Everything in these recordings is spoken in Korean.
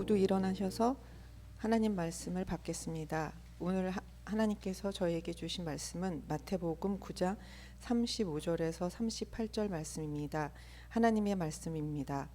모두 일어나셔서 하나님 말씀을 받겠습니다. 오늘 하나님께서 저에게 주신 말씀은 마태복음 9장 35절에서 38절 말씀입니다. 하나님의 말씀입니다.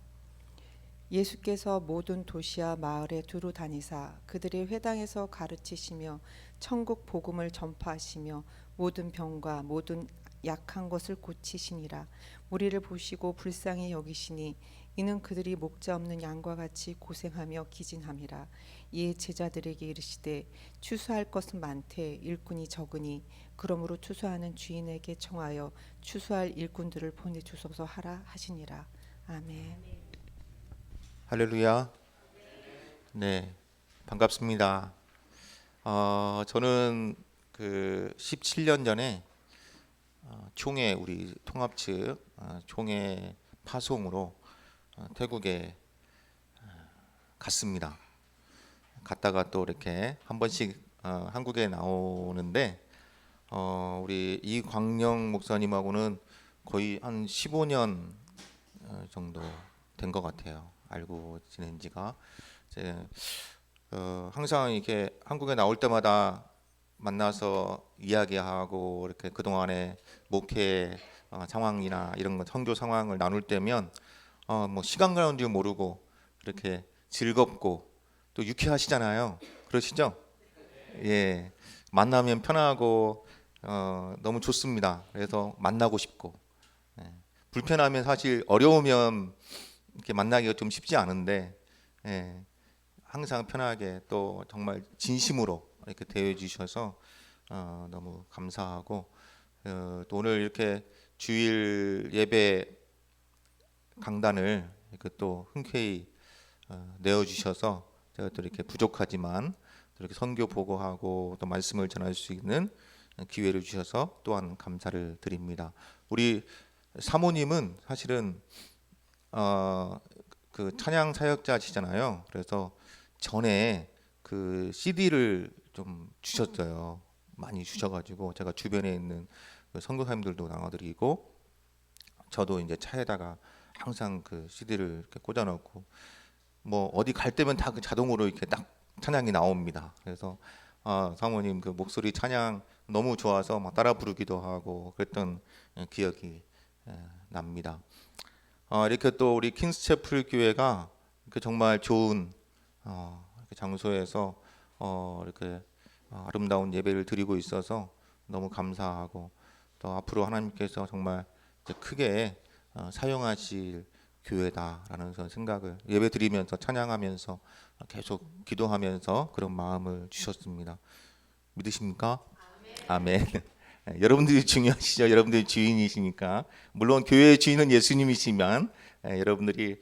예수께서 모든 도시와 마을에 두루 다니사 그들의 회당에서 가르치시며 천국 복음을 전파하시며 모든 병과 모든 약한 것을 고치시니라. 무리를 보시고 불쌍히 여기시니 이는 그들이 목자 없는 양과 같이 고생하며 기진함이라. 이에 제자들에게 이르시되 추수할 것은 많되 일꾼이 적으니 그러므로 추수하는 주인에게 청하여 추수할 일꾼들을 보내주소서 하라 하시니라. 아멘. 할렐루야. 네, 반갑습니다. 저는 그 17년 전에 총회 우리 통합 측 총회 파송으로 태국에 갔습니다. 갔다가 또 이렇게 한 번씩 한국에 나오는데 우리 이광영 목사님하고는 거의 한 15년 정도 된 것 같아요. 알고 지낸 지가 이제 항상 이렇게 한국에 나올 때마다 만나서 이야기하고 이렇게 그동안의 목회 상황이나 이런 거 선교 상황을 나눌 때면 뭐 시간 가는 줄 모르고 이렇게 즐겁고 또 유쾌하시잖아요. 그러시죠? 예, 만나면 편하고 너무 좋습니다. 그래서 만나고 싶고 불편하면 사실 어려우면 이렇게 만나기가 좀 쉽지 않은데 항상 편하게 또 정말 진심으로 이렇게 대해 주셔서 너무 감사하고 또 오늘 이렇게 주일 예배 강단을 이렇게 또 흔쾌히 내어 주셔서 제가 또 이렇게 부족하지만 또 이렇게 선교 보고하고 또 말씀을 전할 수 있는 기회를 주셔서 또한 감사를 드립니다. 우리 사모님은 사실은 그 찬양 사역자시잖아요. 그래서 전에 그 CD를 좀 주셨어요. 많이 주셔가지고 제가 주변에 있는 그 선교사님들도 나눠드리고 저도 이제 차에다가 항상 그 CD를 이렇게 꽂아놓고 뭐 어디 갈 때면 다 그 자동으로 이렇게 딱 찬양이 나옵니다. 그래서 사모님 그 목소리 찬양 너무 좋아서 막 따라 부르기도 하고 그랬던 기억이 납니다. 이렇게 또 우리 킹스채플 교회가 이렇게 정말 좋은 이렇게 장소에서 이렇게 아름다운 예배를 드리고 있어서 너무 감사하고 또 앞으로 하나님께서 정말 크게 사용하실 교회다라는 생각을 예배 드리면서 찬양하면서 계속 기도하면서 그런 마음을 주셨습니다. 믿으십니까? 아멘. 여러분들이 중요하시죠. 여러분들이 주인이시니까. 물론 교회의 주인은 예수님이시지만 여러분들이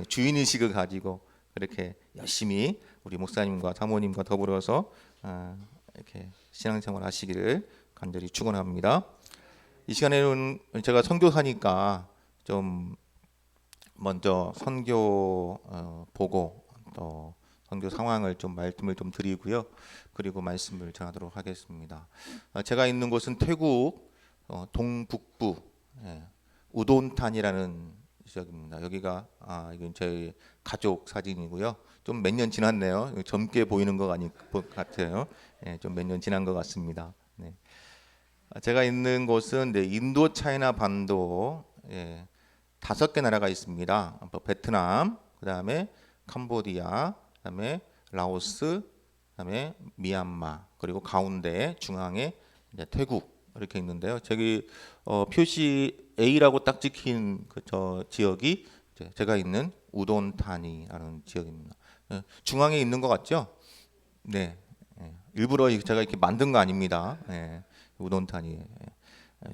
주인의식을 가지고 그렇게 열심히 우리 목사님과 사모님과 더불어서 이렇게 신앙생활 하시기를 간절히 축원합니다. 이 시간에는 제가 선교사니까 좀 먼저 선교 보고 또 선교 상황을 좀 말씀을 좀 드리고요. 그리고 말씀을 전하도록 하겠습니다. 제가 있는 곳은 태국 동북부 우돈탄이라는 지역입니다. 여기가 이건 저희 가족 사진이고요. 좀 몇 년 지났네요. 젊게 보이는 것 같아요. 좀 몇 년 지난 것 같습니다. 네. 제가 있는 곳은 인도 차이나 반도 5개 나라가 있습니다. 베트남, 그다음에 캄보디아, 그다음에 라오스, 그다음에 미얀마, 그리고 가운데 중앙에 이제 태국 이렇게 있는데요. 저기 표시 A라고 딱 찍힌 저 지역이 제가 있는 우돈타니라는 지역입니다. 중앙에 있는 것 같죠? 네. 일부러 제가 이렇게 만든 거 아닙니다. 우돈타니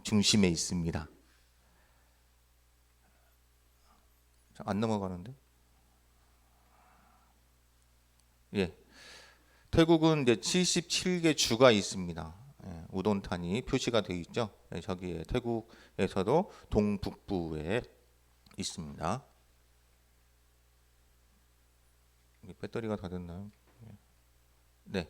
중심에 있습니다. 안 넘어가는데? 예. 태국은 이제 77개 주가 있습니다. 우돈탄이 표시가 되어 있죠. 저기에 태국에서도 동북부에 있습니다. 배터리가 다 됐나요? 네.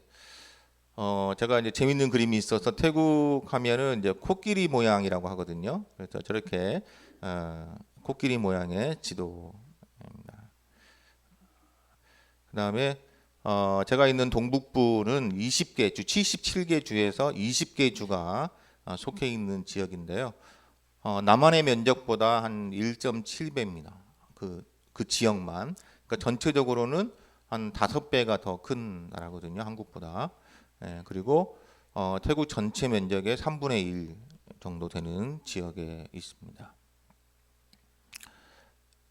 제가 이제 재밌는 그림이 있어서 태국 하면은 이제 코끼리 모양이라고 하거든요. 그래서 저렇게 코끼리 모양의 지도입니다. 그다음에 제가 있는 동북부는 20개 주, 77개 주에서 20개 주가 속해 있는 지역인데요. 남한의 면적보다 한 1.7배입니다. 그 지역만. 그러니까 전체적으로는 한 5배가 더 큰 나라거든요, 한국보다. 예, 그리고 태국 전체 면적의 3분의 1 정도 되는 지역에 있습니다.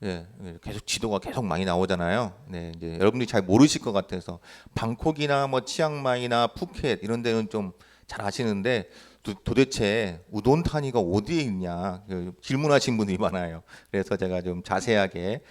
예, 계속 지도가 계속 많이 나오잖아요. 네, 이제 여러분들이 잘 모르실 것 같아서 방콕이나 뭐 치앙마이나 푸켓 이런 데는 좀 잘 아시는데 도대체 우돈타니가 어디에 있냐 질문하신 분들이 많아요. 그래서 제가 좀 자세하게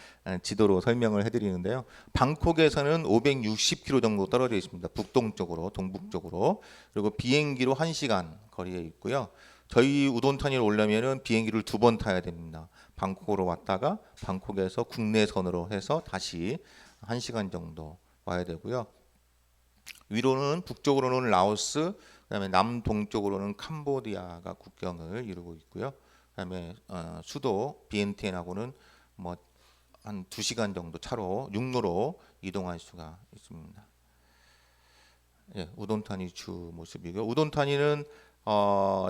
지도로 설명을 해드리는데요. 방콕에서는 560km 정도 떨어져 있습니다. 북동쪽으로, 동북쪽으로. 그리고 비행기로 1시간 거리에 있고요. 저희 우돈타니를 오려면은 비행기를 2번 타야 됩니다. 방콕으로 왔다가 방콕에서 국내선으로 해서 다시 1시간 정도 와야 되고요. 위로는 북쪽으로는 라오스, 그다음에 남동쪽으로는 캄보디아가 국경을 이루고 있고요. 그다음에 수도 비엔티엔하고는 뭐 한 2시간 정도 차로 육로로 이동할 수가 있습니다. 예, 우돈타니 주 모습이고요. 우돈타니는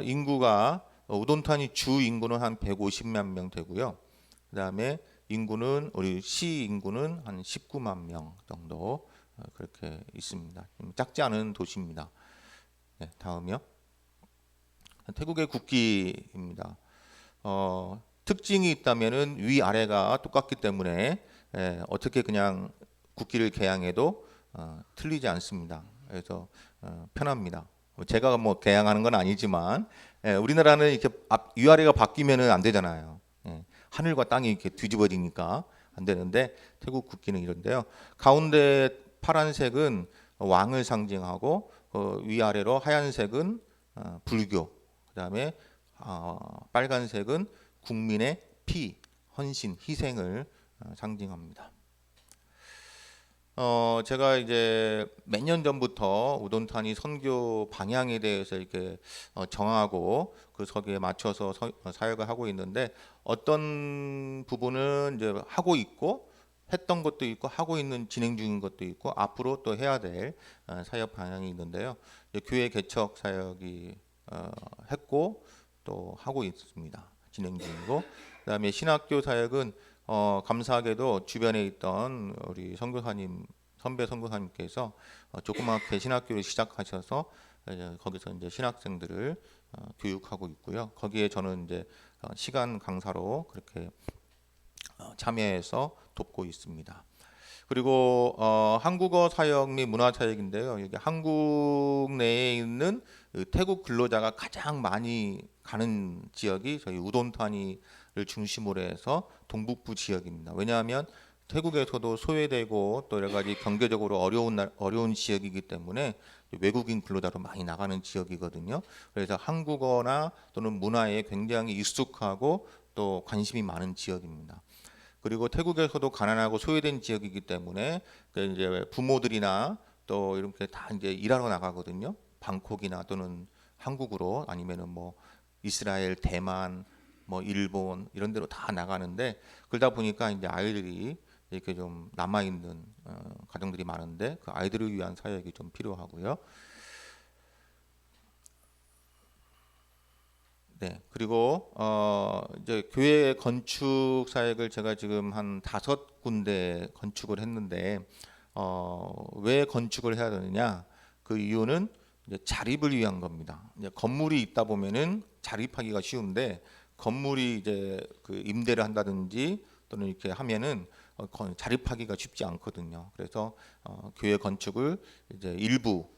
인구가 우돈타니 주 인구는 한 150만 명 되고요. 그다음에 인구는 우리 시 인구는 한 19만 명 정도 그렇게 있습니다. 작지 않은 도시입니다. 네, 다음이요. 태국의 국기입니다. 특징이 있다면은 위 아래가 똑같기 때문에 어떻게 그냥 국기를 개양해도 틀리지 않습니다. 그래서 편합니다. 제가 뭐 개양하는 건 아니지만 우리나라는 이렇게 위아래가 바뀌면은 안 되잖아요. 하늘과 땅이 이렇게 뒤집어지니까 안 되는데 태국 국기는 이런데요. 가운데 파란색은 왕을 상징하고 위아래로 하얀색은 불교, 그다음에 빨간색은 국민의 피, 헌신, 희생을 상징합니다. 제가 이제 몇 년 전부터 우돈타니 선교 방향에 대해서 이렇게 정하고 그 거기에 맞춰서 사역을 하고 있는데 어떤 부분은 이제 하고 있고 했던 것도 있고 하고 있는 진행 중인 것도 있고 앞으로 또 해야 될 사역 방향이 있는데요. 이제 교회 개척 사역이 했고 또 하고 있습니다. 진행 중이고 그다음에 신학교 사역은 감사하게도 주변에 있던 우리 선교사님 선배 선교사님께서 조그맣게 신학교를 시작하셔서 거기서 이제 신학생들을 교육하고 있고요. 거기에 저는 이제 시간 강사로 그렇게 참여해서 돕고 있습니다. 그리고 한국어 사역 및 문화 사역인데요. 여기 한국 내에 있는 태국 근로자가 가장 많이 가는 지역이 저희 우돈타니를 중심으로 해서 동북부 지역입니다. 왜냐하면 태국에서도 소외되고 또 여러 가지 경제적으로 어려운 지역이기 때문에 외국인 근로자로 많이 나가는 지역이거든요. 그래서 한국어나 또는 문화에 굉장히 익숙하고 또 관심이 많은 지역입니다. 그리고 태국에서도 가난하고 소외된 지역이기 때문에 이제 부모들이나 또 이렇게 다 이제 일하러 나가거든요. 방콕이나 또는 한국으로 아니면은 뭐 이스라엘, 대만, 뭐 일본 이런 데로 다 나가는데 그러다 보니까 이제 아이들이 이렇게 좀 남아 있는 가정들이 많은데 그 아이들을 위한 사역이 좀 필요하고요. 네, 그리고 이제 교회 건축 사역을 제가 지금 한 5군데 건축을 했는데 왜 건축을 해야 되느냐? 그 이유는 이제 자립을 위한 겁니다. 이제 건물이 있다 보면은 자립하기가 쉬운데 건물이 이제 그 임대를 한다든지 또는 이렇게 하면은 자립하기가 쉽지 않거든요. 그래서 교회 건축을 이제 일부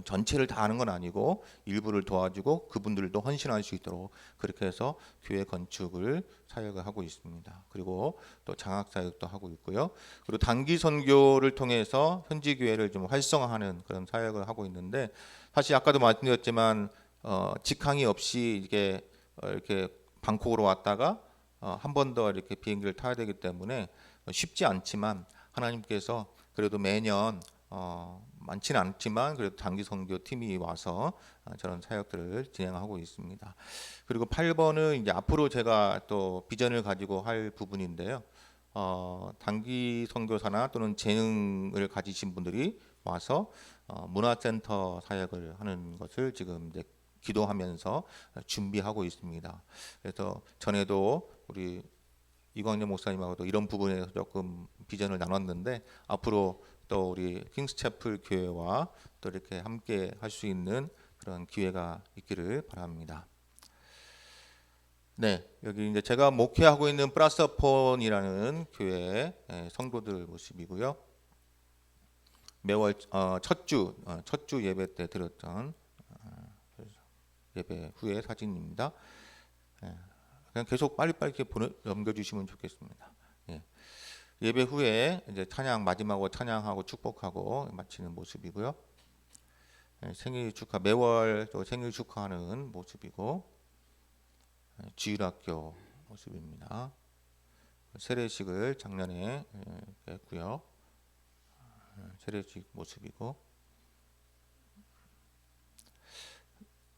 전체를 다 하는 건 아니고 일부를 도와주고 그분들도 헌신할 수 있도록 그렇게 해서 교회 건축을 사역을 하고 있습니다. 그리고 또 장학 사역도 하고 있고요. 그리고 단기 선교를 통해서 현지 교회를 좀 활성화하는 그런 사역을 하고 있는데 사실 아까도 말씀드렸지만 직항이 없이 이렇게 방콕으로 왔다가 한 번 더 이렇게 비행기를 타야 되기 때문에 쉽지 않지만 하나님께서 그래도 매년 많지는 않지만 그래도 단기 선교 팀이 와서 저런 사역들을 진행하고 있습니다. 그리고 8번은 이제 앞으로 제가 또 비전을 가지고 할 부분인데요. 단기 선교사나 또는 재능을 가지신 분들이 와서 문화센터 사역을 하는 것을 지금 이제 기도하면서 준비하고 있습니다. 그래서 전에도 우리 이광재 목사님하고도 이런 부분에서 조금 비전을 나눴는데 앞으로 또 우리 킹스채플 교회와 또 이렇게 함께 할 수 있는 그런 기회가 있기를 바랍니다. 네, 여기 이제 제가 목회하고 있는 플러스폰이라는 교회 성도들 모습이고요. 매월 첫주 예배 때 드렸던 예배 후의 사진입니다. 그냥 계속 빨리빨리 이렇게 넘겨주시면 좋겠습니다. 예배 후에 이제 찬양 마지막으로 찬양하고 축복하고 마치는 모습이고요. 생일 축하 매월 또 생일 축하하는 모습이고 지율학교 모습입니다. 세례식을 작년에 했고요. 세례식 모습이고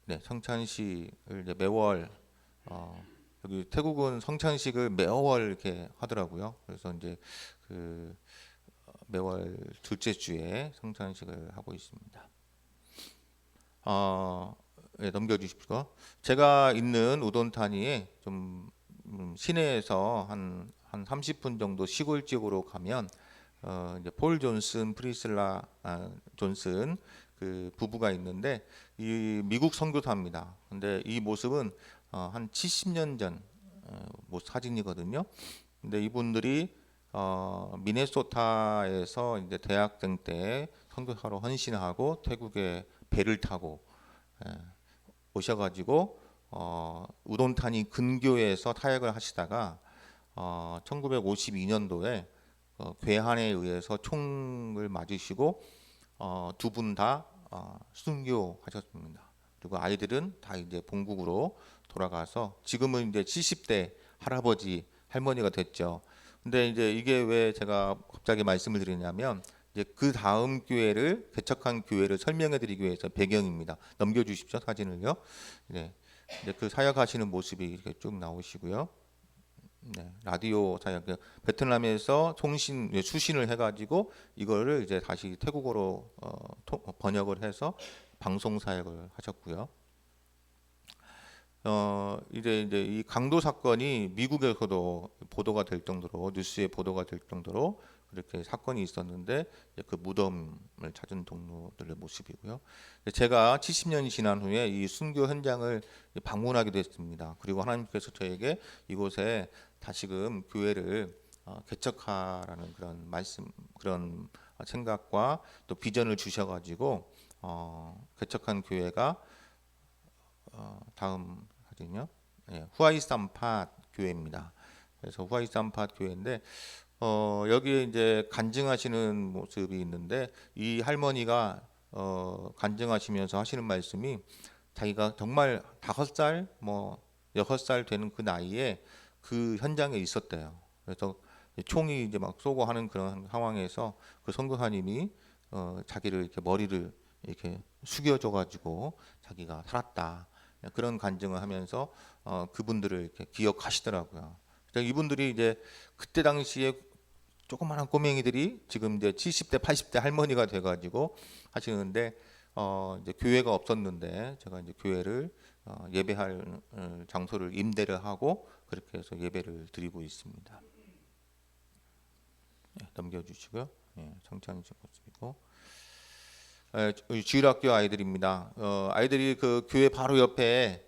네, 성찬식을 이제 매월 여기 태국은 성찬식을 매월 이렇게 하더라고요. 그래서 이제 그 매월 둘째 주에 성찬식을 하고 있습니다. 네, 넘겨주십시오. 제가 있는 우돈타니에 좀 시내에서 한 30분 정도 시골 지역으로 가면 이제 폴 존슨, 프리실라 존슨 그 부부가 있는데 이 미국 선교사입니다. 근데 이 모습은 한 70년 전 사진이거든요. 근데 이분들이 미네소타에서 이제 대학생 때 선교사로 헌신하고 태국에 배를 타고 오셔가지고 우돈타니 근교에서 타역을 하시다가 1952년도에 괴한에 의해서 총을 맞으시고 두 분 다 순교하셨습니다. 그리고 아이들은 다 이제 본국으로 돌아가서 지금은 이제 70대 할아버지 할머니가 됐죠. 근데 이제 이게 왜 제가 갑자기 말씀을 드리냐면 이제 그 다음 교회를 개척한 교회를 설명해드리기 위해서 배경입니다. 넘겨주십시오 사진을요. 네, 이제 그 사역하시는 모습이 이렇게 쭉 나오시고요. 네, 라디오 사역 베트남에서 수신을 해가지고 이거를 이제 다시 태국어로 번역을 해서 방송 사역을 하셨고요. 이제 이 강도 사건이 미국에서도 보도가 될 정도로 뉴스에 보도가 될 정도로 그렇게 사건이 있었는데 그 무덤을 찾은 동료들의 모습이고요. 제가 70년이 지난 후에 이 순교 현장을 방문하게 됐습니다. 그리고 하나님께서 저에게 이곳에 다시금 교회를 개척하라는 그런 말씀, 그런 생각과 또 비전을 주셔가지고 개척한 교회가 다음 사진요. 후아이삼팟 교회입니다. 그래서 후아이삼팟 교회인데 여기에 이제 간증하시는 모습이 있는데 이 할머니가 간증하시면서 하시는 말씀이 자기가 정말 5살 뭐 6살 되는 그 나이에 그 현장에 있었대요. 그래서 총이 이제 막 쏘고 하는 그런 상황에서 그 선교사님이 자기를 이렇게 머리를 이렇게 숙여줘 가지고 자기가 살았다. 그런 간증을 하면서 그분들을 이렇게 기억하시더라고요. 이분들이 이제 그때 당시에 조그마한 꼬맹이들이 지금 이제 70대, 80대 할머니가 돼가지고 하시는데 이제 교회가 없었는데 제가 이제 교회를 예배할 장소를 임대를 하고 그렇게 해서 예배를 드리고 있습니다. 네, 넘겨주시고요. 청찬이신 모습이고 주일학교 아이들입니다. 아이들이 그 교회 바로 옆에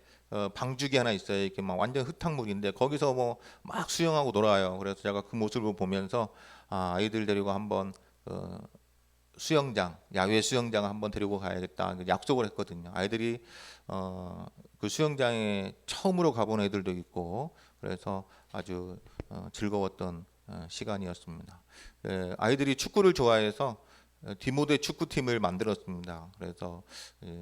방죽이 하나 있어요. 이렇게 막 완전 흙탕물인데 거기서 뭐 막 수영하고 놀아요. 그래서 제가 그 모습을 보면서 아이들 데리고 한번 수영장, 야외 수영장 한번 데리고 가야겠다 약속을 했거든요. 아이들이 그 수영장에 처음으로 가본 애들도 있고 그래서 아주 즐거웠던 시간이었습니다. 아이들이 축구를 좋아해서 디모데 축구팀을 만들었습니다. 그래서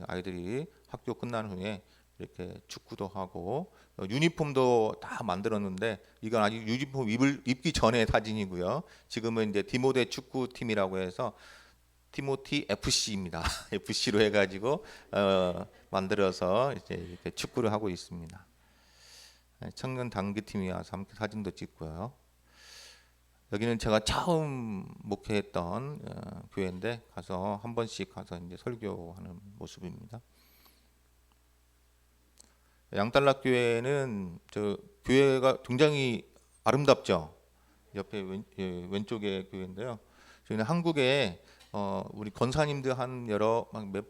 아이들이 학교 끝난 후에 이렇게 축구도 하고 유니폼도 다 만들었는데 이건 아직 유니폼 입기 전의 사진이고요. 지금은 이제 디모데 축구팀이라고 해서 티모티 FC입니다. FC로 해가지고 만들어서 이제 이렇게 축구를 하고 있습니다. 청년 단기팀이 와서 함께 사진도 찍고요. 여기는 제가 처음 목회했던 교회인데 가서 한 번씩 가서 이제 설교하는 모습입니다. 양달락 교회는 저 교회가 굉장히 아름답죠. 옆에 왼쪽에 교회인데요. 저희는 한국에 우리 권사님들 한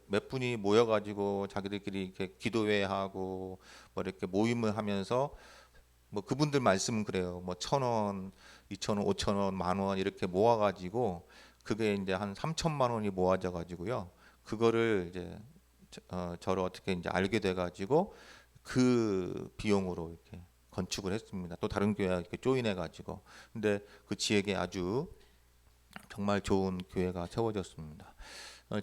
몇 분이 모여가지고 자기들끼리 이렇게 기도회 하고 뭐 이렇게 모임을 하면서 뭐 그분들 말씀은 그래요. 뭐 1,000원, 2,000원, 5,000원, 10,000원 이렇게 모아가지고 그게 이제 한 3천만 원이 모아져 가지고요. 그거를 이제 저를 어떻게 이제 알게 돼가지고 그 비용으로 이렇게 건축을 했습니다. 또 다른 교회 이렇게 조인해가지고. 근데 그 지역에 아주 정말 좋은 교회가 세워졌습니다.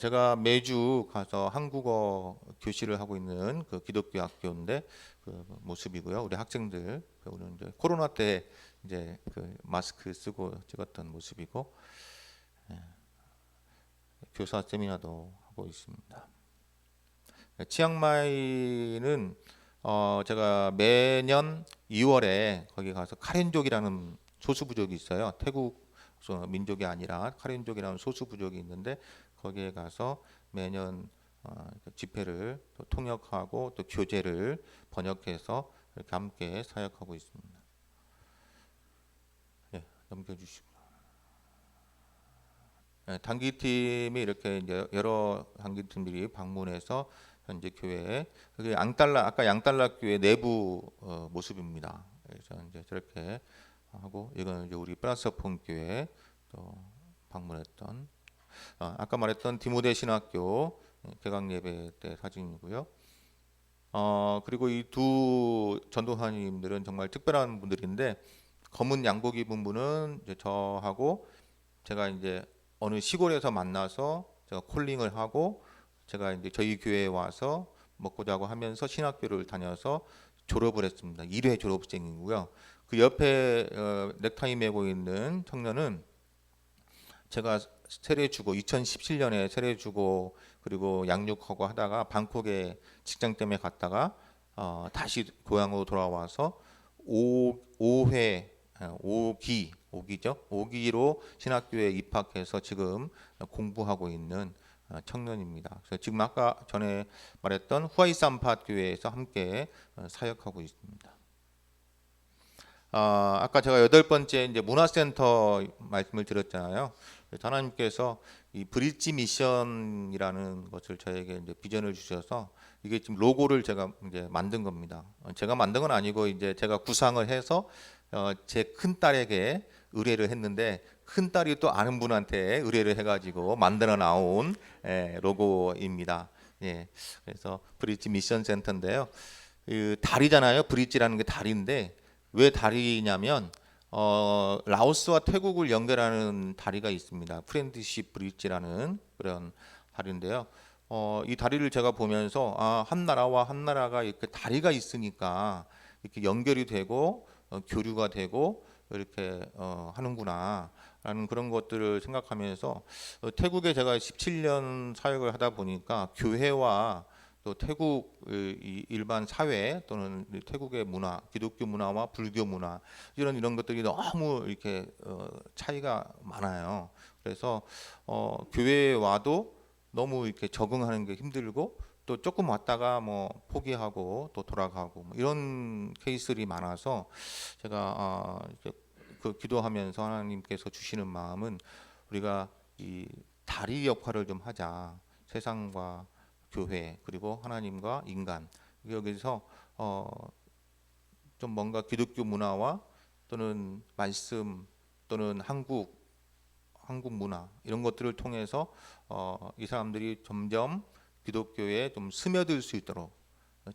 제가 매주 가서 한국어 교실을 하고 있는 그 기독교 학교인데 그 모습이고요. 우리 학생들 우리는 이제 코로나 때 이제 그 마스크 쓰고 찍었던 모습이고 교사 세미나도 하고 있습니다. 치앙마이는 제가 매년 2월에 거기 가서 카렌족이라는 소수 부족이 있어요. 태국 민족이 아니라 카렌족이라는 소수 부족이 있는데 거기에 가서 매년 집회를 또 통역하고 또 교재를 번역해서 이렇게 함께 사역하고 있습니다. 예, 넘겨주시고. 단기팀이 이렇게 이제 여러 단기팀들이 방문해서 현재 교회에 그게 아까 양달락 교회 내부 모습입니다. 그래서 이제 저렇게 하고 이건 이제 우리 프란스폰 교회 또 방문했던 아까 말했던 디모데 신학교 개강 예배 때 사진이고요. 그리고 이 두 전도사님들은 정말 특별한 분들인데 검은 양복 입은 분은 이제 저하고 제가 이제 어느 시골에서 만나서 제가 콜링을 하고 제가 이제 저희 교회에 와서 먹고 자고 하면서 신학교를 다녀서 졸업을 했습니다. 1회 졸업생이고요. 그 옆에 넥타이 메고 있는 청년은 제가 세례 주고 2017년에 세례 주고 그리고 양육하고 하다가 방콕에 직장 때문에 갔다가 다시 고향으로 돌아와서 5회 5기로 신학교에 입학해서 지금 공부하고 있는 청년입니다. 그래서 지금 아까 전에 말했던 후아이산파 교회에서 함께 사역하고 있습니다. 아까 제가 8번째 이제 문화센터 말씀을 드렸잖아요. 그래서 하나님께서 이 브릿지 미션이라는 것을 저에게 이제 비전을 주셔서 이게 지금 로고를 제가 이제 만든 겁니다. 제가 만든 건 아니고 이제 제가 구상을 해서 제 큰 딸에게 의뢰를 했는데 큰 딸이 또 아는 분한테 의뢰를 해가지고 만들어 나온 로고입니다. 예, 그래서 브릿지 미션 센터인데요. 그 다리잖아요. 브릿지라는 게 다리인데 왜 다리냐면 라오스와 태국을 연결하는 다리가 있습니다. 프렌드십 브릿지라는 그런 다리인데요. 이 다리를 제가 보면서 한 나라와 한 나라가 이렇게 다리가 있으니까 이렇게 연결이 되고 교류가 되고 이렇게 하는구나라는 그런 것들을 생각하면서 태국에 제가 17년 사역을 하다 보니까 교회와 또 태국 일반 사회 또는 태국의 문화, 기독교 문화와 불교 문화 이런 것들이 너무 이렇게 차이가 많아요. 그래서 교회에 와도 너무 이렇게 적응하는 게 힘들고 또 조금 왔다가 뭐 포기하고 또 돌아가고 뭐 이런 케이스들이 많아서 제가 그 기도하면서 하나님께서 주시는 마음은 우리가 이 다리 역할을 좀 하자. 세상과 교회 그리고 하나님과 인간 여기서 좀 뭔가 기독교 문화와 또는 말씀 또는 한국 문화 이런 것들을 통해서 이 사람들이 점점 기독교에 좀 스며들 수 있도록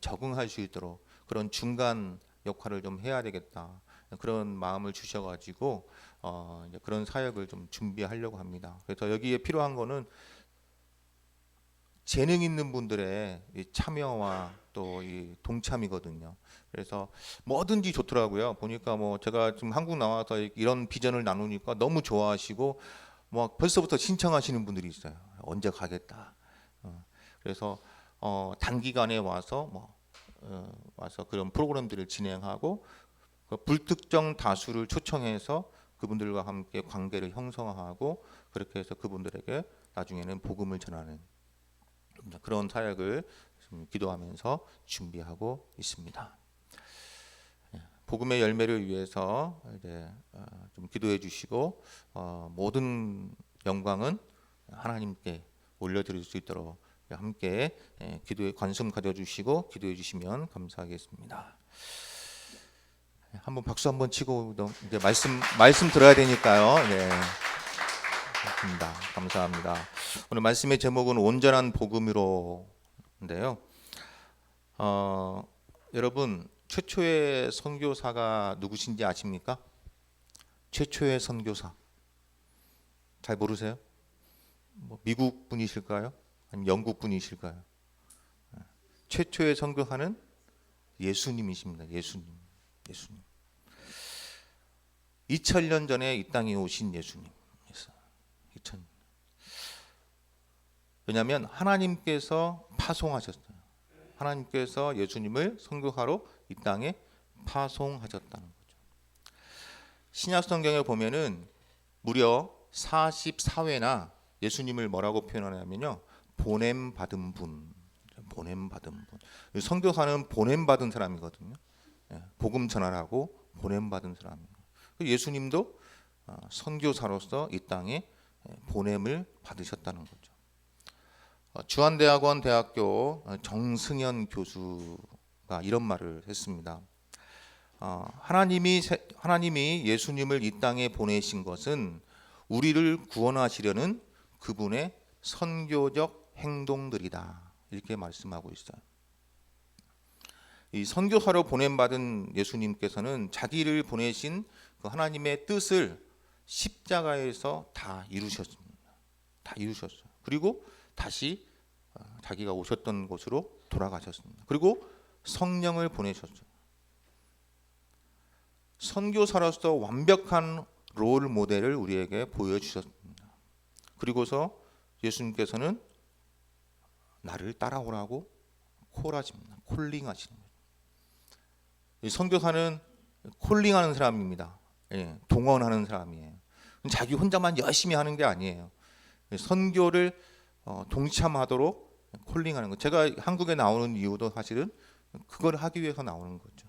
적응할 수 있도록 그런 중간 역할을 좀 해야 되겠다 그런 마음을 주셔가지고 이제 그런 사역을 좀 준비하려고 합니다. 그래서 여기에 필요한 거는 재능 있는 분들의 이 참여와 또 이 동참이거든요. 그래서 뭐든지 좋더라고요. 보니까 뭐 제가 지금 한국 나와서 이런 비전을 나누니까 너무 좋아하시고 뭐 벌써부터 신청하시는 분들이 있어요. 언제 가겠다. 그래서 단기간에 와서 와서 그런 프로그램들을 진행하고 그 불특정 다수를 초청해서 그분들과 함께 관계를 형성하고 그렇게 해서 그분들에게 나중에는 복음을 전하는 그런 사역을 좀 기도하면서 준비하고 있습니다. 복음의 열매를 위해서 이제 좀 기도해 주시고 모든 영광은 하나님께 올려드릴 수 있도록 함께 기도에 관심 가져주시고 기도해 주시면 감사하겠습니다. 한번 박수 한번 치고 이제 말씀 들어야 되니까요. 네, 그렇습니다. 감사합니다. 오늘 말씀의 제목은 온전한 복음으로인데요. 여러분 최초의 선교사가 누구신지 아십니까? 최초의 선교사 잘 모르세요? 뭐 미국 분이실까요? 아니면 영국 분이실까요? 최초의 선교사는 예수님이십니다. 예수님. 2000년 전에 이 땅에 오신 예수님. 2000년. 왜냐하면 하나님께서 파송하셨어요. 하나님께서 예수님을 선교하러 이 땅에 파송하셨다는 거죠. 신약 성경에 보면은 무려 44회나 예수님을 뭐라고 표현하냐면요, 보냄 받은 분. 선교사는 보냄 받은 사람이거든요. 복음 전하라고 보냄 받은 사람이에요. 예수님도 선교사로서 이 땅에 보냄을 받으셨다는 거죠. 주한대학원 대학교 정승현 교수가 이런 말을 했습니다. 하나님이 예수님을 이 땅에 보내신 것은 우리를 구원하시려는 그분의 선교적 행동들이다. 이렇게 말씀하고 있어요. 이 선교사로 보냄받은 예수님께서는 자기를 보내신 그 하나님의 뜻을 십자가에서 다 이루셨습니다. 다 이루셨어요. 그리고 다시 자기가 오셨던 곳으로 돌아가셨습니다. 그리고 성령을 보내셨어요. 선교사로서 완벽한 롤 모델을 우리에게 보여주셨습니다. 그리고서 예수님께서는 나를 따라오라고 콜하십니다. 콜링하시는 거예요. 이 선교사는 콜링하는 사람입니다. 동원하는 사람이에요. 자기 혼자만 열심히 하는 게 아니에요. 선교를 동참하도록 콜링하는 거. 제가 한국에 나오는 이유도 사실은 그걸 하기 위해서 나오는 거죠.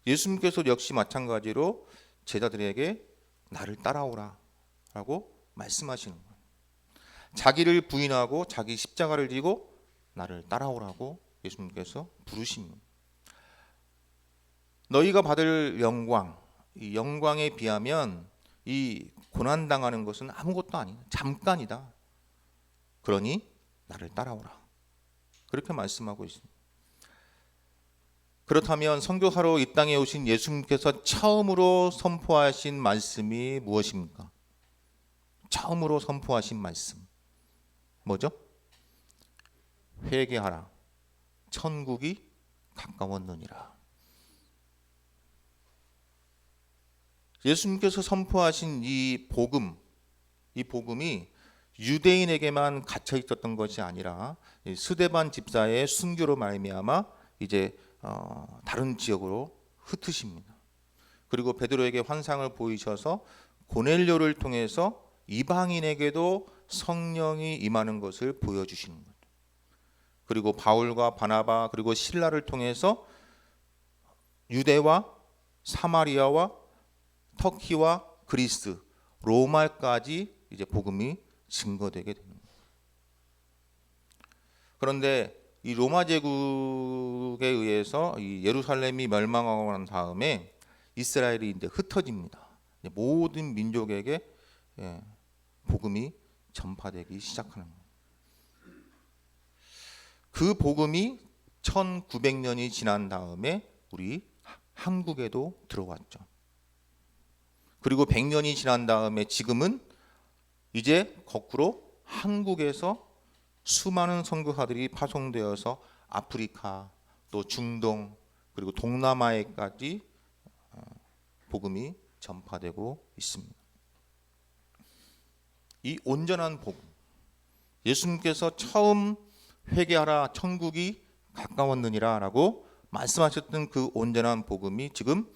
예수님께서 역시 마찬가지로 제자들에게 나를 따라오라라고 말씀하시는 거예요. 자기를 부인하고 자기 십자가를 지고 나를 따라오라고 예수님께서 부르십니다. 너희가 받을 영광, 이 영광에 비하면 이 고난 당하는 것은 아무것도 아니다. 잠깐이다. 그러니 나를 따라오라. 그렇게 말씀하고 있습니다. 그렇다면 선교사로 이 땅에 오신 예수님께서 처음으로 선포하신 말씀이 무엇입니까? 처음으로 선포하신 말씀 뭐죠? 회개하라. 천국이 가까웠느니라. 예수님께서 선포하신 이 복음이 유대인에게만 갇혀 있었던 것이 아니라 스데반 집사의 순교로 말미암아 이제 다른 지역으로 흩으십니다. 그리고 베드로에게 환상을 보이셔서 고넬료를 통해서 이방인에게도 성령이 임하는 것을 보여주시는 거죠. 그리고 바울과 바나바 그리고 실라를 통해서 유대와 사마리아와 터키와 그리스, 로마까지 이제 복음이 증거되게 됩니다. 그런데 이 로마 제국에 의해서 이 예루살렘이 멸망하고 난 다음에 이스라엘이 이제 흩어집니다. 모든 민족에게 복음이 전파되기 시작하는 거예요. 그 복음이 1900년이 지난 다음에 우리 한국에도 들어왔죠. 그리고 100년이 지난 다음에 지금은 이제 거꾸로 한국에서 수많은 선교사들이 파송되어서 아프리카 또 중동 그리고 동남아에까지 복음이 전파되고 있습니다. 이 온전한 복음, 예수님께서 처음 회개하라 천국이 가까웠느니라 라고 말씀하셨던 그 온전한 복음이 지금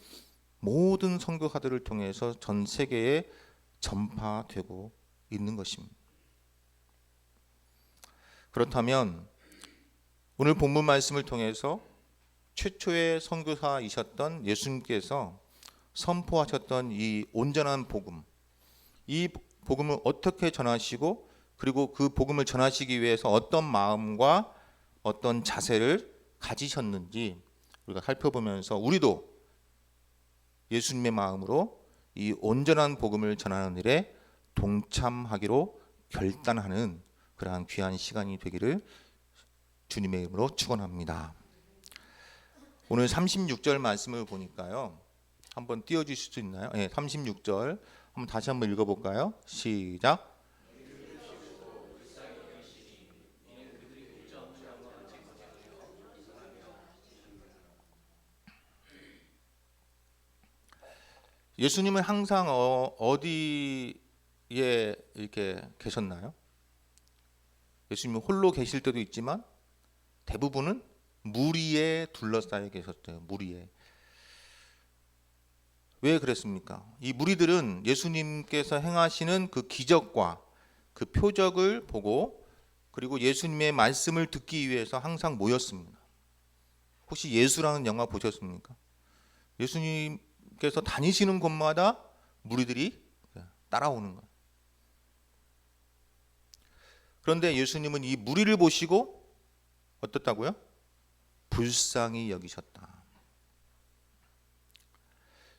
모든 선교사들을 통해서 전 세계에 전파되고 있는 것입니다. 그렇다면 오늘 본문 말씀을 통해서 최초의 선교사이셨던 예수님께서 선포하셨던 이 온전한 복음, 이 복음을 어떻게 전하시고 그리고 그 복음을 전하시기 위해서 어떤 마음과 어떤 자세를 가지셨는지 우리가 살펴보면서 우리도 예수님의 마음으로 이 온전한 복음을 전하는 일에 동참하기로 결단하는 그러한 귀한 시간이 되기를 주님의 이름으로 축원합니다. 오늘 36절 말씀을 보니까요. 한번 띄워주실 수 있나요? 네, 36절 한번 다시 한번 읽어볼까요? 시작. 예수님은 항상 어디에 이렇게 계셨나요? 예수님은 홀로 계실 때도 있지만 대부분은 무리에 둘러싸여 계셨대요. 무리에. 왜 그랬습니까? 이 무리들은 예수님께서 행하시는 그 기적과 그 표적을 보고 그리고 예수님의 말씀을 듣기 위해서 항상 모였습니다. 혹시 예수라는 영화 보셨습니까? 예수님께서 다니시는 곳마다 무리들이 따라오는 거예요. 그런데 예수님은 이 무리를 보시고 어떻다고요? 불쌍히 여기셨다.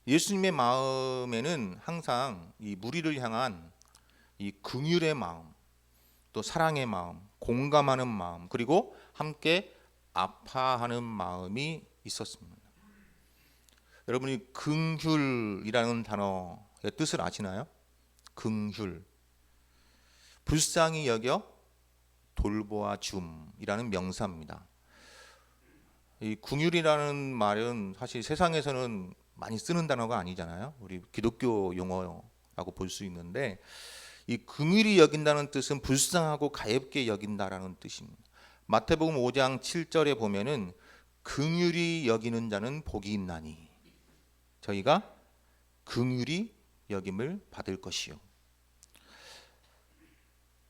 예수님의 마음에는 항상 이 무리를 향한 이 긍휼의 마음, 또 사랑의 마음, 공감하는 마음, 그리고 함께 아파하는 마음이 있었습니다. 여러분이 긍휼이라는 단어의 뜻을 아시나요? 긍휼. 불쌍히 여겨 돌보아 줌이라는 명사입니다. 이 긍휼이라는 말은 사실 세상에서는 많이 쓰는 단어가 아니잖아요. 우리 기독교 용어라고 볼 수 있는데 이 긍휼히 여긴다는 뜻은 불쌍하고 가엾게 여긴다라는 뜻입니다. 마태복음 5장 7절에 보면은 긍휼히 여기는 자는 복이 있나니 저희가 긍휼히 여김을 받을 것이요.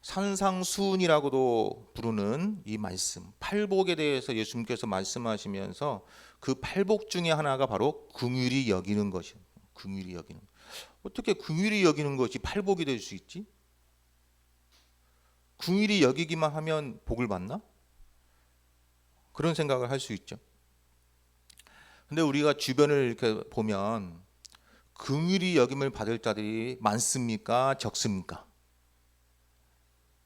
산상수훈이라고도 부르는 이 말씀, 팔복에 대해서 예수님께서 말씀하시면서 그 팔복 중에 하나가 바로 긍휼히 여기는 것이에요. 긍휼히 여기는. 어떻게 긍휼히 여기는 것이 팔복이 될 수 있지? 긍휼히 여기기만 하면 복을 받나? 그런 생각을 할 수 있죠. 근데 우리가 주변을 이렇게 보면 긍휼히 여김을 받을 자들이 많습니까? 적습니까?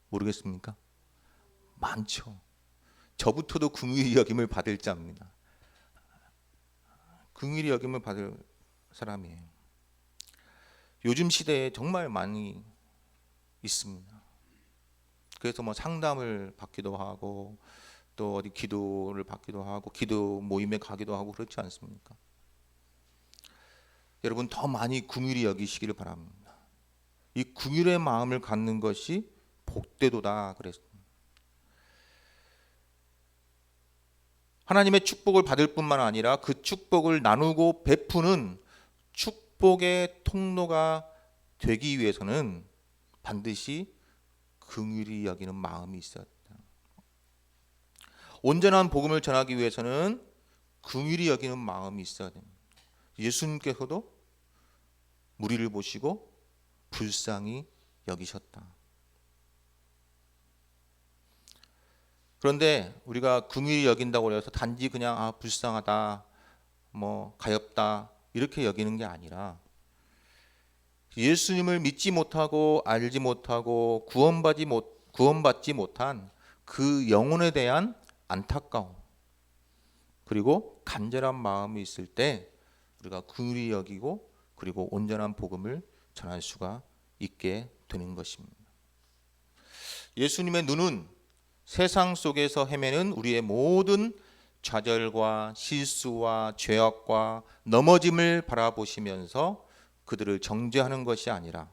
모르겠습니까? 많죠. 저부터도 긍휼히 여김을 받을 자입니다. 긍휼히 여김을 받을 사람이에요. 요즘 시대에 정말 많이 있습니다. 그래서 뭐 상담을 받기도 하고 또 어디 기도를 받기도 하고 기도 모임에 가기도 하고 그렇지 않습니까? 여러분 더 많이 긍휼히 여기시기를 바랍니다. 이 긍휼의 마음을 갖는 것이 복되도다 그랬습니다. 하나님의 축복을 받을 뿐만 아니라 그 축복을 나누고 베푸는 축복의 통로가 되기 위해서는 반드시 긍휼히 여기는 마음이 있어야 된다. 온전한 복음을 전하기 위해서는 긍휼히 여기는 마음이 있어야 됩니다. 예수님께서도 무리를 보시고 불쌍히 여기셨다. 그런데 우리가 긍휼히 여긴다고 해서 단지 그냥 불쌍하다, 뭐 가엾다 이렇게 여기는 게 아니라 예수님을 믿지 못하고 알지 못하고 구원받지 못한 그 영혼에 대한 안타까움 그리고 간절한 마음이 있을 때 우리가 긍휼히 여기고 그리고 온전한 복음을 전할 수가 있게 되는 것입니다. 예수님의 눈은 세상 속에서 헤매는 우리의 모든 좌절과 실수와 죄악과 넘어짐을 바라보시면서 그들을 정죄하는 것이 아니라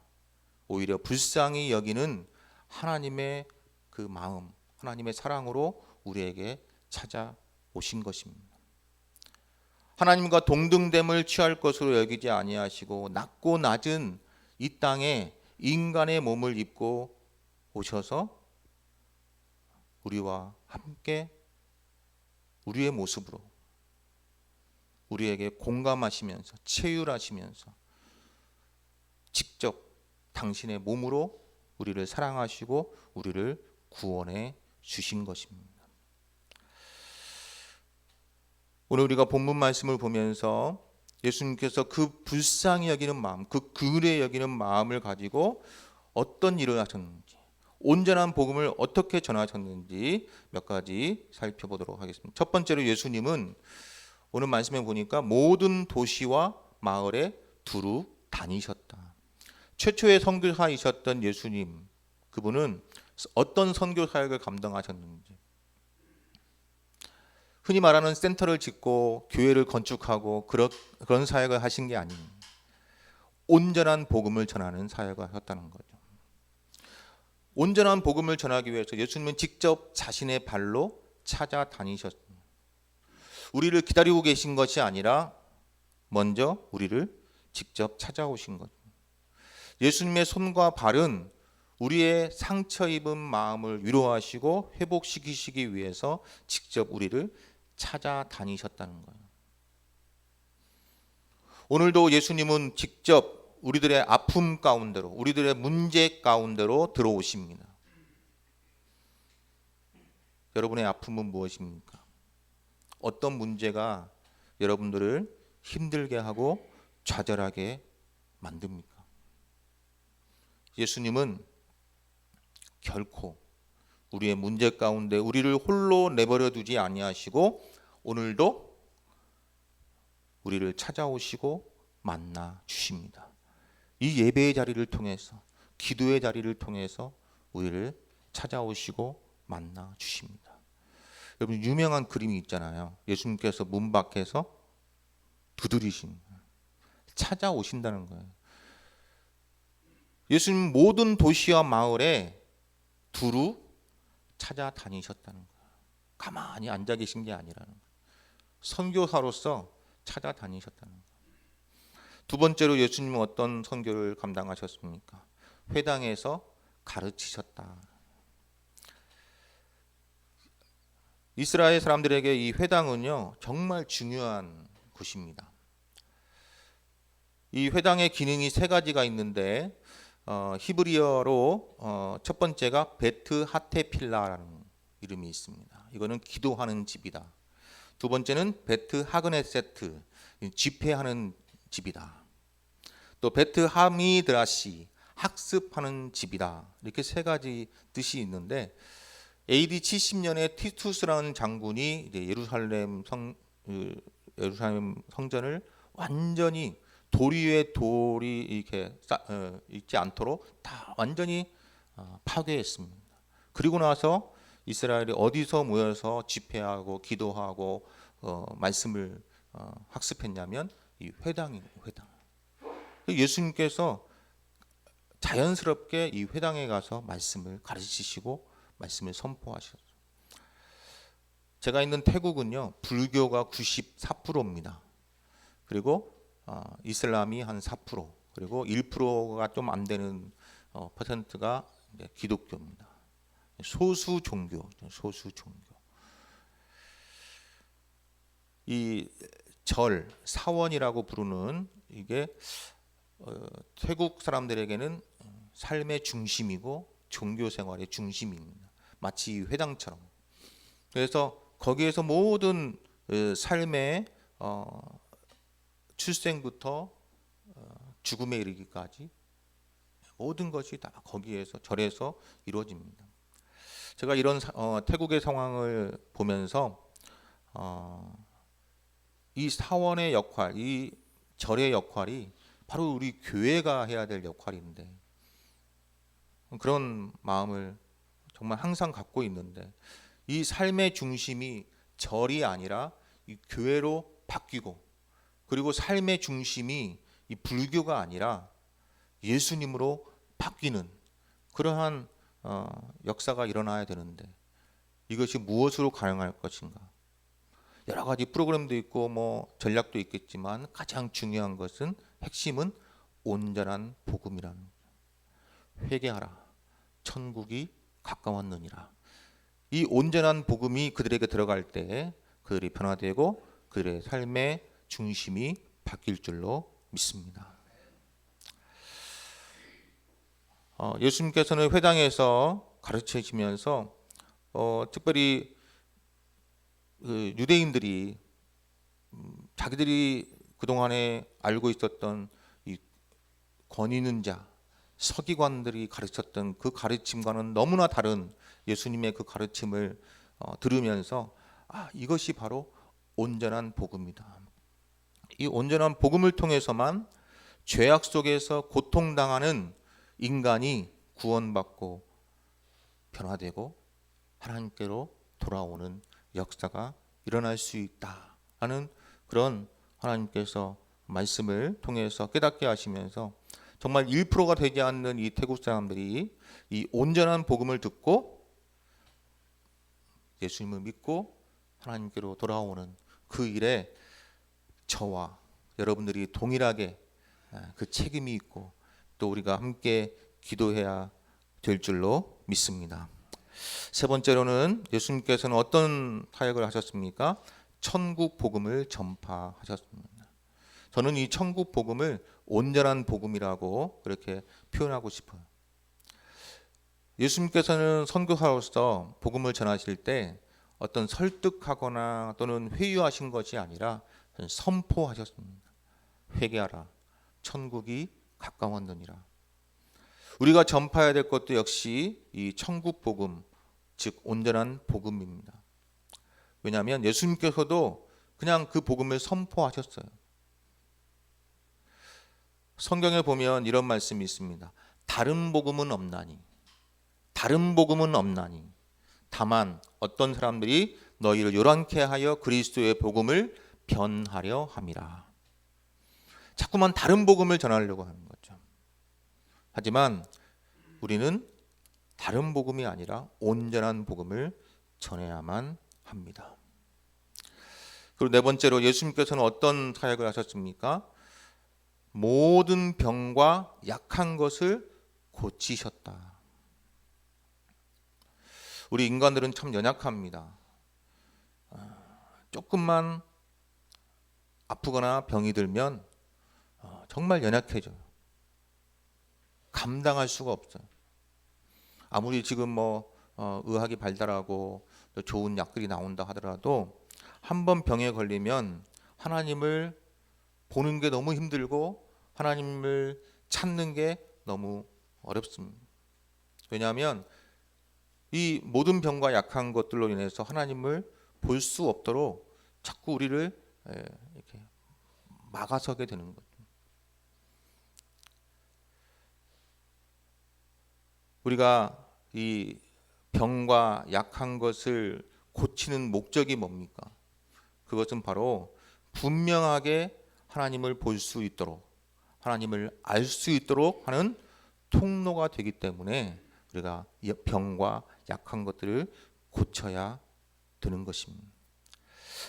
오히려 불쌍히 여기는 하나님의 그 마음, 하나님의 사랑으로 우리에게 찾아오신 것입니다. 하나님과 동등됨을 취할 것으로 여기지 아니하시고 낮고 낮은 이 땅에 인간의 몸을 입고 오셔서 우리와 함께 우리의 모습으로 우리에게 공감하시면서 체휼하시면서 직접 당신의 몸으로 우리를 사랑하시고 우리를 구원해 주신 것입니다. 오늘 우리가 본문 말씀을 보면서 예수님께서 그 불쌍히 여기는 마음, 그 긍휼히 여기는 마음을 가지고 어떤 일을 하셨는지, 온전한 복음을 어떻게 전하셨는지 몇 가지 살펴보도록 하겠습니다. 첫 번째로 예수님은 오늘 말씀에 보니까 모든 도시와 마을에 두루 다니셨다. 최초의 선교사이셨던 예수님, 그분은 어떤 선교 사역을 감당하셨는지, 흔히 말하는 센터를 짓고 교회를 건축하고 그런 사역을 하신 게 아닌 온전한 복음을 전하는 사역을 하셨다는 거죠. 온전한 복음을 전하기 위해서 예수님은 직접 자신의 발로 찾아다니셨습니다. 우리를 기다리고 계신 것이 아니라 먼저 우리를 직접 찾아오신 거죠. 예수님의 손과 발은 우리의 상처 입은 마음을 위로하시고 회복시키시기 위해서 직접 우리를 찾아다니셨다는 거예요. 오늘도 예수님은 직접 우리들의 아픔 가운데로, 우리들의 문제 가운데로 들어오십니다. 여러분의 아픔은 무엇입니까? 어떤 문제가 여러분들을 힘들게 하고 좌절하게 만듭니까? 예수님은 결코 우리의 문제 가운데 우리를 홀로 내버려 두지 아니하시고 오늘도 우리를 찾아오시고 만나 주십니다. 이 예배의 자리를 통해서, 기도의 자리를 통해서 우리를 찾아오시고 만나 주십니다. 여러분, 유명한 그림이 있잖아요. 예수님께서 문 밖에서 두드리신, 찾아오신다는 거예요. 예수님 모든 도시와 마을에 두루 찾아다니셨다는 거예요. 가만히 앉아 계신 게 아니라는 거예요. 선교사로서 찾아다니셨다는 거예요. 두 번째로 예수님은 어떤 선교를 감당하셨습니까? 회당에서 가르치셨다. 이스라엘 사람들에게 이 회당은요, 정말 중요한 곳입니다. 이 회당의 기능이 세 가지가 있는데 히브리어로 첫 번째가 베트 하테필라라는 이름이 있습니다. 이거는 기도하는 집이다. 두 번째는 베트 하그네세트, 집회하는 집이다. 또 베트 하미드라시, 학습하는 집이다. 이렇게 세 가지 뜻이 있는데 AD 70년에 티투스라는 장군이 이제 예루살렘 성전을 완전히 돌 위에 돌이 이렇게 있지 않도록 다 완전히 파괴했습니다. 그리고 나서 이스라엘이 어디서 모여서 집회하고 기도하고 말씀을 학습했냐면 이 회당이에요. 회당. 예수님께서 자연스럽게 이 회당에 가서 말씀을 가르치시고 말씀을 선포하셨어요. 제가 있는 태국은요, 불교가 94%입니다. 그리고 이슬람이 한 4%, 그리고 1%가 좀 안 되는 퍼센트가 기독교입니다. 소수 종교, 소수 종교. 이 절, 사원이라고 부르는 이게 태국 사람들에게는 삶의 중심이고 종교 생활의 중심입니다. 마치 회당처럼. 그래서 거기에서 모든 삶의 출생부터 죽음에 이르기까지 모든 것이 다 거기에서 절에서 이루어집니다. 제가 이런 태국의 상황을 보면서 이 사원의 역할, 이 절의 역할이 바로 우리 교회가 해야 될 역할인데 그런 마음을 정말 항상 갖고 있는데 이 삶의 중심이 절이 아니라 이 교회로 바뀌고 그리고 삶의 중심이 이 불교가 아니라 예수님으로 바뀌는 그러한 역사가 일어나야 되는데 이것이 무엇으로 가능할 것인가? 여러 가지 프로그램도 있고 뭐 전략도 있겠지만 가장 중요한 것은 핵심은 온전한 복음이라는 거예요. 회개하라. 천국이 가까웠느니라. 이 온전한 복음이 그들에게 들어갈 때 그들이 변화되고 그들의 삶의 중심이 바뀔 줄로 믿습니다. 예수님께서는 회당에서 가르치시면서 특별히 그 유대인들이 자기들이 그동안에 알고 있었던 이 권위 있는 자, 서기관들이 가르쳤던 그 가르침과는 너무나 다른 예수님의 그 가르침을 들으면서 이것이 바로 온전한 복음이다. 이 온전한 복음을 통해서만 죄악 속에서 고통당하는 인간이 구원받고 변화되고 하나님께로 돌아오는 역사가 일어날 수 있다라는 그런 하나님께서 말씀을 통해서 깨닫게 하시면서 정말 1%가 되지 않는 이 태국 사람들이 이 온전한 복음을 듣고 예수님을 믿고 하나님께로 돌아오는 그 일에 저와 여러분들이 동일하게 그 책임이 있고 또 우리가 함께 기도해야 될 줄로 믿습니다. 세 번째로는 예수님께서는 어떤 사역을 하셨습니까? 천국 복음을 전파하셨습니다. 저는 이 천국 복음을 온전한 복음이라고 그렇게 표현하고 싶어요. 예수님께서는 선교사로서 복음을 전하실 때 어떤 설득하거나 또는 회유하신 것이 아니라 선포하셨습니다. 회개하라. 천국이 가까웠느니라. 우리가 전파해야 될 것도 역시 이 천국 복음, 즉 온전한 복음입니다. 왜냐하면 예수님께서도 그냥 그 복음을 선포하셨어요. 성경에 보면 이런 말씀이 있습니다. 다른 복음은 없나니, 다른 복음은 없나니, 다만 어떤 사람들이 너희를 요란케 하여 그리스도의 복음을 변하려 함이라. 자꾸만 다른 복음을 전하려고 하는 거죠. 하지만 우리는 다른 복음이 아니라 온전한 복음을 전해야만 합니다. 그리고 네 번째로 예수님께서는 어떤 사역을 하셨습니까? 모든 병과 약한 것을 고치셨다. 우리 인간들은 참 연약합니다. 조금만 아프거나 병이 들면 정말 연약해져요. 감당할 수가 없어요. 아무리 지금 의학이 발달하고 또 좋은 약들이 나온다 하더라도 한번 병에 걸리면 하나님을 보는 게 너무 힘들고 하나님을 찾는 게 너무 어렵습니다. 왜냐하면 이 모든 병과 약한 것들로 인해서 하나님을 볼 수 없도록 자꾸 우리를 이렇게 막아서게 되는 거죠. 우리가 이 병과 약한 것을 고치는 목적이 뭡니까? 그것은 바로 분명하게 하나님을 볼 수 있도록, 하나님을 알 수 있도록 하는 통로가 되기 때문에 우리가 병과 약한 것들을 고쳐야 되는 것입니다.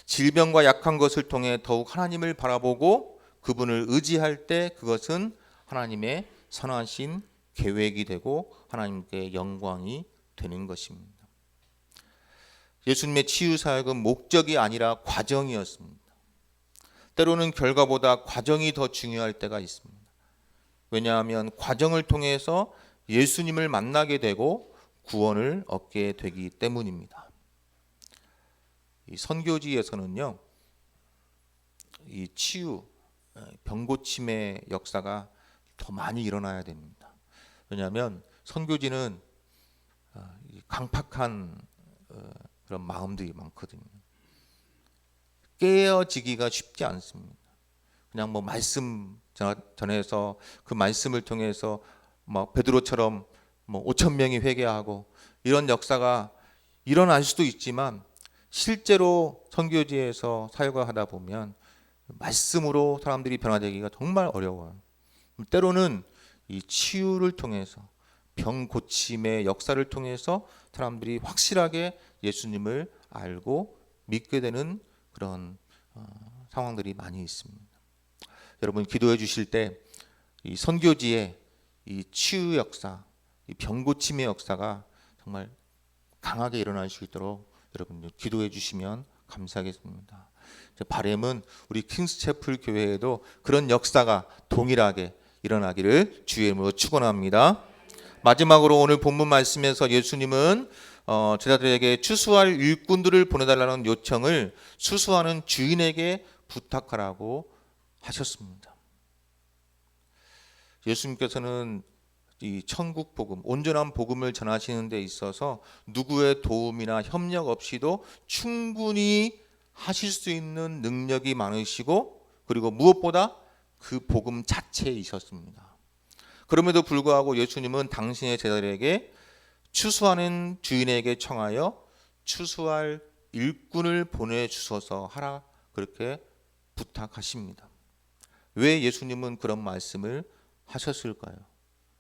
질병과 약한 것을 통해 더욱 하나님을 바라보고 그분을 의지할 때 그것은 하나님의 선하신 계획이 되고 하나님께 영광이 되는 것입니다. 예수님의 치유 사역은 목적이 아니라 과정이었습니다. 때로는 결과보다 과정이 더 중요할 때가 있습니다. 왜냐하면 과정을 통해서 예수님을 만나게 되고 구원을 얻게 되기 때문입니다. 이 선교지에서는요, 이 치유, 병고침의 역사가 더 많이 일어나야 됩니다. 왜냐하면 선교지는 강팍한 그런 마음들이 많거든요. 깨어지기가 쉽지 않습니다. 그냥 말씀 전해서 그 말씀을 통해서 베드로처럼 5천 명이 회개하고 이런 역사가 일어날 수도 있지만 실제로 선교지에서 사역을 하다 보면 말씀으로 사람들이 변화되기가 정말 어려워요. 때로는 이 치유를 통해서 병 고침의 역사를 통해서 사람들이 확실하게 예수님을 알고 믿게 되는 그런 상황들이 많이 있습니다. 여러분 기도해 주실 때 이 선교지에 이 치유 역사, 이 병 고침의 역사가 정말 강하게 일어날 수 있도록 여러분 기도해 주시면 감사하겠습니다. 바람은 우리 킹스채플 교회에도 그런 역사가 동일하게 일어나기를 주의 이름으로 축원합니다. 마지막으로 오늘 본문 말씀에서 예수님은 제자들에게 추수할 일꾼들을 보내달라는 요청을 추수하는 주인에게 부탁하라고 하셨습니다. 예수님께서는 이 천국 복음, 온전한 복음을 전하시는 데 있어서 누구의 도움이나 협력 없이도 충분히 하실 수 있는 능력이 많으시고, 그리고 무엇보다 그 복음 자체이셨습니다. 그럼에도 불구하고 예수님은 당신의 제자들에게 추수하는 주인에게 청하여 추수할 일꾼을 보내주셔서 하라, 그렇게 부탁하십니다. 왜 예수님은 그런 말씀을 하셨을까요?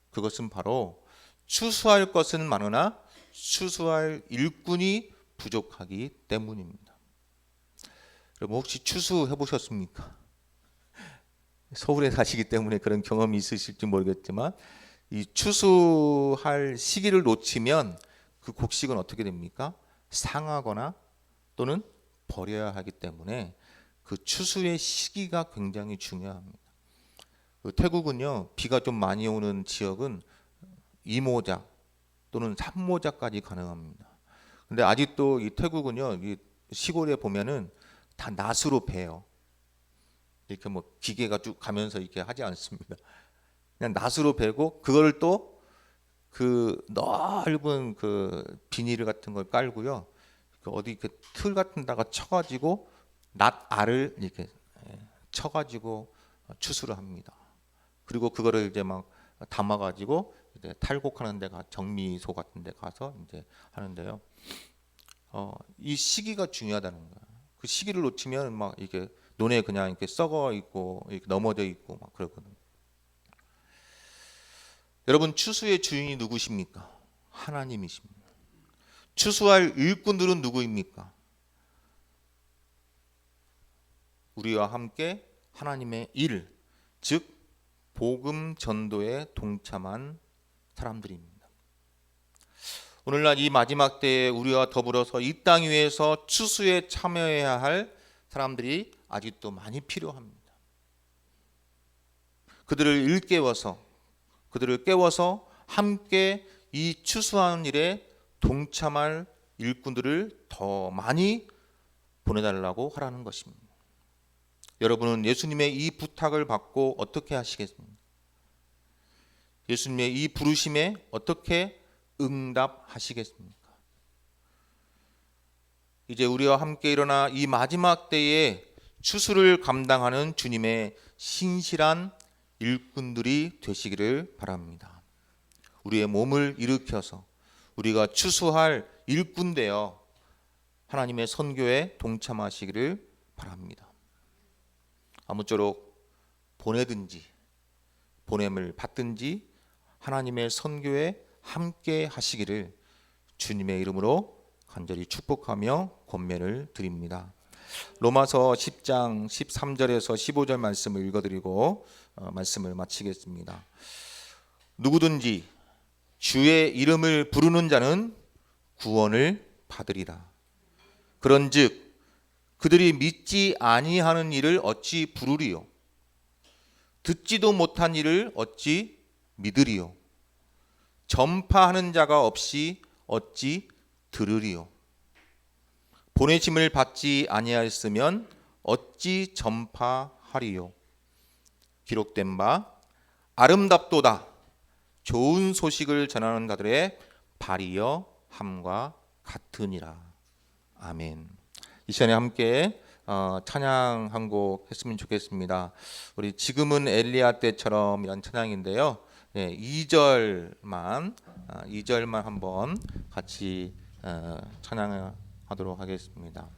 그것은 바로 추수할 것은 많으나 추수할 일꾼이 부족하기 때문입니다. 여러분 혹시 추수해 보셨습니까? 서울에 사시기 때문에 그런 경험이 있으실지 모르겠지만, 이 추수할 시기를 놓치면 그 곡식은 어떻게 됩니까? 상하거나 또는 버려야 하기 때문에 그 추수의 시기가 굉장히 중요합니다. 태국은요, 비가 좀 많이 오는 지역은 2모작 또는 3모작까지 가능합니다. 근데 아직도 이 태국은요, 이 시골에 보면은 다 낫으로 베요. 이렇게 뭐 기계가 쭉 가면서 이렇게 하지 않습니다. 그냥 낫으로 베고 그걸 또 그 넓은 그 비닐 같은 걸 깔고요, 그 어디 그 틀 같은 데다가 쳐가지고 낫 알을 이렇게 쳐가지고 추수를 합니다. 그리고 그거를 이제 막 담아가지고 이제 탈곡하는 데가 정미소 같은 데 가서 이제 하는데요. 이 시기가 중요하다는 거예요. 그 시기를 놓치면 막 이게 논에 그냥 이렇게 썩어 있고 이렇게 넘어져 있고 막 그러거든요. 여러분 추수의 주인이 누구십니까? 하나님이십니다. 추수할 일꾼들은 누구입니까? 우리와 함께 하나님의 일, 즉 복음 전도에 동참한 사람들입니다. 오늘날 이 마지막 때에 우리와 더불어서 이 땅 위에서 추수에 참여해야 할 사람들이 아직도 많이 필요합니다. 그들을 깨워서 함께 이 추수하는 일에 동참할 일꾼들을 더 많이 보내달라고 하라는 것입니다. 여러분은 예수님의 이 부탁을 받고 어떻게 하시겠습니까? 예수님의 이 부르심에 어떻게 응답하시겠습니까? 이제 우리와 함께 일어나 이 마지막 때에 추수를 감당하는 주님의 신실한 일꾼들이 되시기를 바랍니다. 우리의 몸을 일으켜서 우리가 추수할 일꾼 되어 하나님의 선교에 동참하시기를 바랍니다. 아무쪼록 보내든지 보냄을 받든지 하나님의 선교에 함께 하시기를 주님의 이름으로 간절히 축복하며 권면을 드립니다. 로마서 10장 13절에서 15절 말씀을 읽어드리고 말씀을 마치겠습니다. 누구든지 주의 이름을 부르는 자는 구원을 받으리라. 그런즉 그들이 믿지 아니하는 일을 어찌 부르리요? 듣지도 못한 일을 어찌 믿으리요? 전파하는 자가 없이 어찌 들으리요? 보내심을 받지 아니하였으면 어찌 전파하리요? 기록된 바 아름답도다 좋은 소식을 전하는 자들의 발이여 함과 같으니라. 아멘. 이 시간에 함께 찬양 한 곡 했으면 좋겠습니다. 우리 지금은 엘리야 때처럼 이런 찬양인데요. 2절만 한번 같이 찬양하도록 하겠습니다.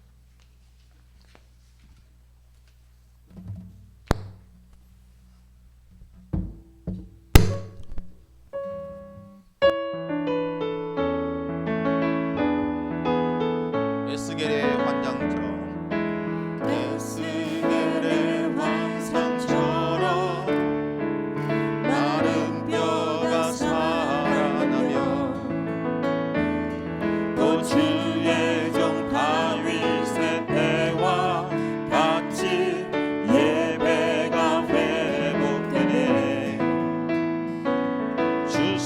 에스겔의 환장처럼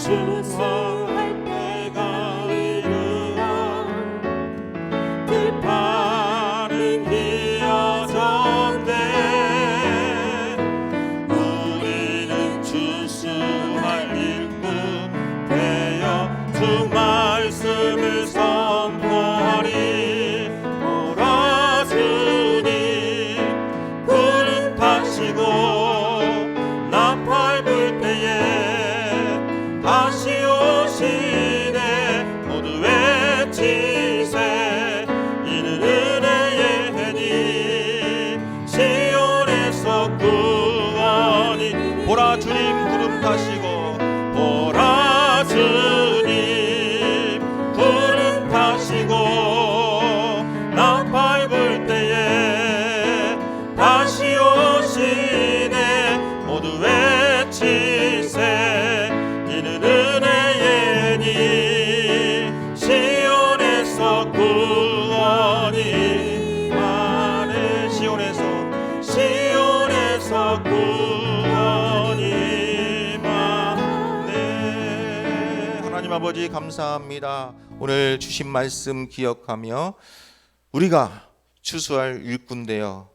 추수할 때가 이르러 들판은 기어졌네. 우리는 추수할 일꾼 되어 주 말씀을 선포하리. 오라 주님 구름 타시고 나팔 불 때에 다시 오시네. 모두 외치세 이는 은혜의 해니 시온에서 구원이. 보라 주님 구름 타시고 보라 주님 구름 타시고 나팔 불 때에 다시 오시네. 모두 외치세 이는 은혜의 니 시온에서 구원이 많네. 시온에서 구원이 많네. 하나님 아버지 감사합니다. 오늘 주신 말씀 기억하며 우리가 추수할 일꾼 되어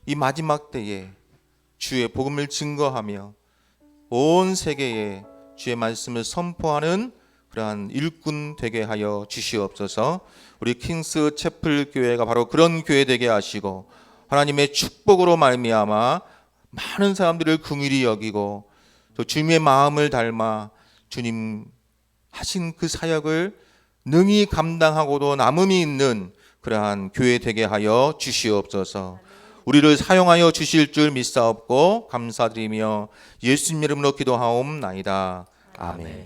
이 마지막 때에 주의 복음을 증거하며 온 세계에 주의 말씀을 선포하는 그러한 일꾼 되게 하여 주시옵소서. 우리 킹스 채플 교회가 바로 그런 교회 되게 하시고 하나님의 축복으로 말미암아 많은 사람들을 긍휼히 여기고 또 주님의 마음을 닮아 주님 하신 그 사역을 능히 감당하고도 남음이 있는 그러한 교회 되게 하여 주시옵소서. 우리를 사용하여 주실 줄 믿사옵고 감사드리며 예수님 이름으로 기도하옵나이다. 아멘.